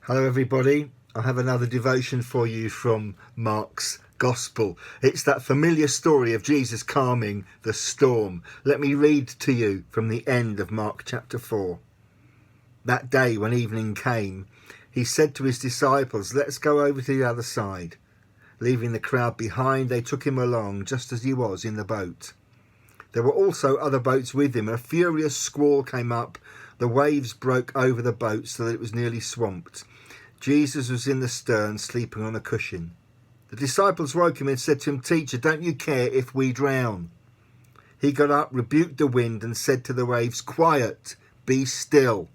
Hello everybody, I have another devotion for you from Mark's Gospel. It's that familiar story of Jesus calming the storm. Let me read to you from the end of Mark chapter 4. That day when evening came, he said to his disciples, "Let's go over to the other side." Leaving the crowd behind, they took him along just as he was in the boat. There were also other boats with him, and a furious squall came up. The waves broke over the boat so that it was nearly swamped. Jesus was in the stern, sleeping on a cushion. The disciples woke him and said to him, "Teacher, don't you care if we drown?" He got up, rebuked the wind, and said to the waves, "Quiet, be still."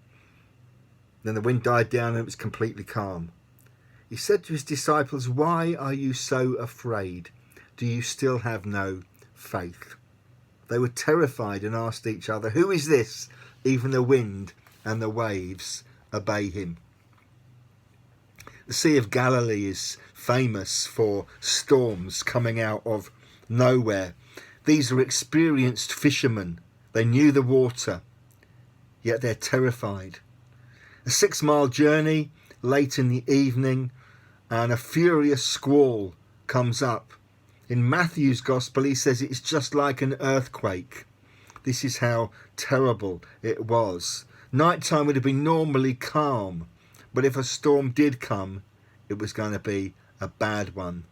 Then the wind died down and it was completely calm. He said to his disciples, "Why are you so afraid? Do you still have no faith?" They were terrified and asked each other, "Who is this? Even the wind and the waves obey him." The Sea of Galilee is famous for storms coming out of nowhere. These are experienced fishermen. They knew the water, yet they're terrified. A 6-mile journey late in the evening, and a furious squall comes up. In Matthew's Gospel, he says it's just like an earthquake. This is how terrible it was. Nighttime would have been normally calm, but if a storm did come, it was going to be a bad one.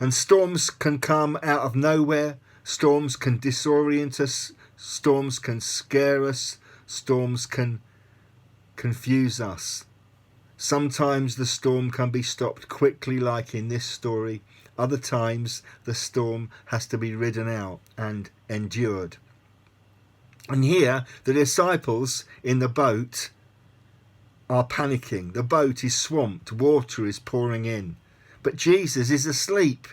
And storms can come out of nowhere. Storms can disorient us. Storms can scare us. Storms can confuse us. Sometimes the storm can be stopped quickly, like in this story. Other times the storm has to be ridden out and endured. And here the disciples in the boat are panicking. The boat is swamped. Water is pouring in. But Jesus is asleep.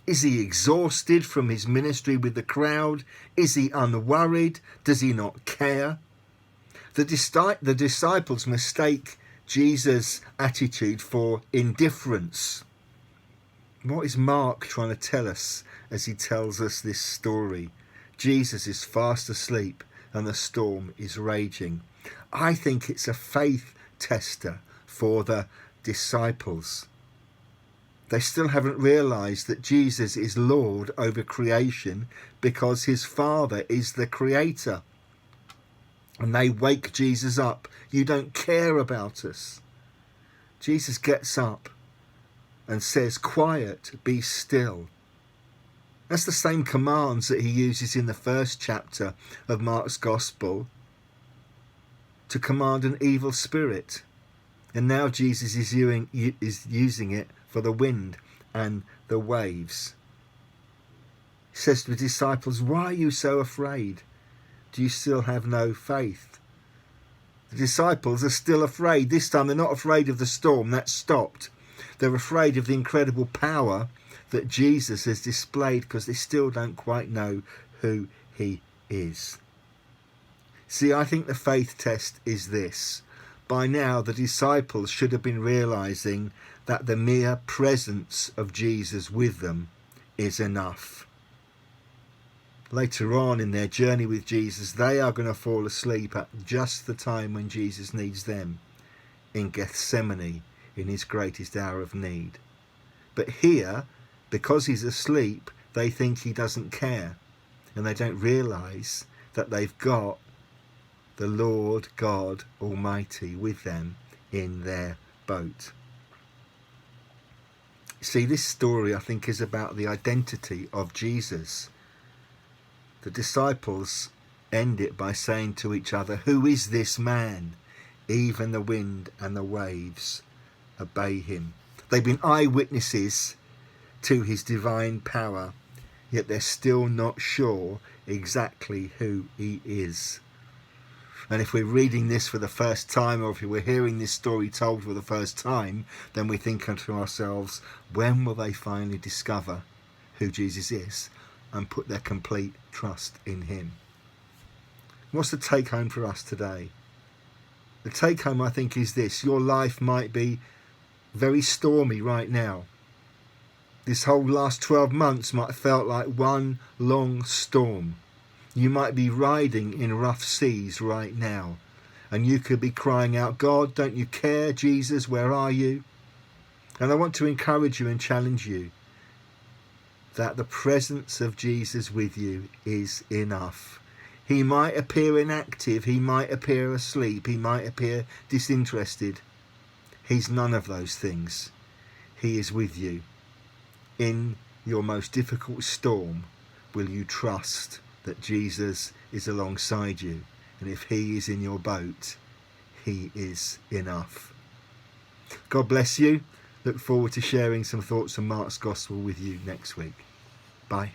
Is he exhausted from his ministry with the crowd? Is he unworried? Does he not care? The disciples mistake Jesus' attitude for indifference. What is Mark trying to tell us as he tells us this story? Jesus is fast asleep and the storm is raging. I think it's a faith tester for the disciples. They still haven't realised that Jesus is Lord over creation because his Father is the creator. And they wake Jesus up. "You don't care about us." Jesus gets up and says, "Quiet, be still." That's the same commands that he uses in the first chapter of Mark's Gospel to command an evil spirit. And now Jesus is using it for the wind and the waves. He says to the disciples, "Why are you so afraid? Do you still have no faith?" The disciples are still afraid. This time they're not afraid of the storm. That's stopped. They're afraid of the incredible power that Jesus has displayed because they still don't quite know who he is. See, I think the faith test is this. By now, the disciples should have been realising that the mere presence of Jesus with them is enough. Later on in their journey with Jesus, they are going to fall asleep at just the time when Jesus needs them, in Gethsemane, in his greatest hour of need. But here, because he's asleep, they think he doesn't care, and they don't realise that they've got the Lord God Almighty with them in their boat. See, this story, I think, is about the identity of Jesus. The disciples end it by saying to each other, "Who is this man? Even the wind and the waves obey him." They've been eyewitnesses to his divine power, yet they're still not sure exactly who he is. And if we're reading this for the first time, or if we're hearing this story told for the first time, then we think to ourselves, when will they finally discover who Jesus is and put their complete trust in him? What's the take home for us today? The take home, I think, is this. Your life might be very stormy right now. This whole last 12 months might have felt like one long storm. You might be riding in rough seas right now, And you could be crying out, God, don't you care? Jesus, where are you? And I want to encourage you and challenge you that the presence of Jesus with you is enough. He might appear inactive, he might appear asleep, he might appear disinterested. He's none of those things. He is with you. In your most difficult storm, will you trust that Jesus is alongside you? And if he is in your boat, he is enough. God bless you. Look forward to sharing some thoughts on Mark's Gospel with you next week. Bye.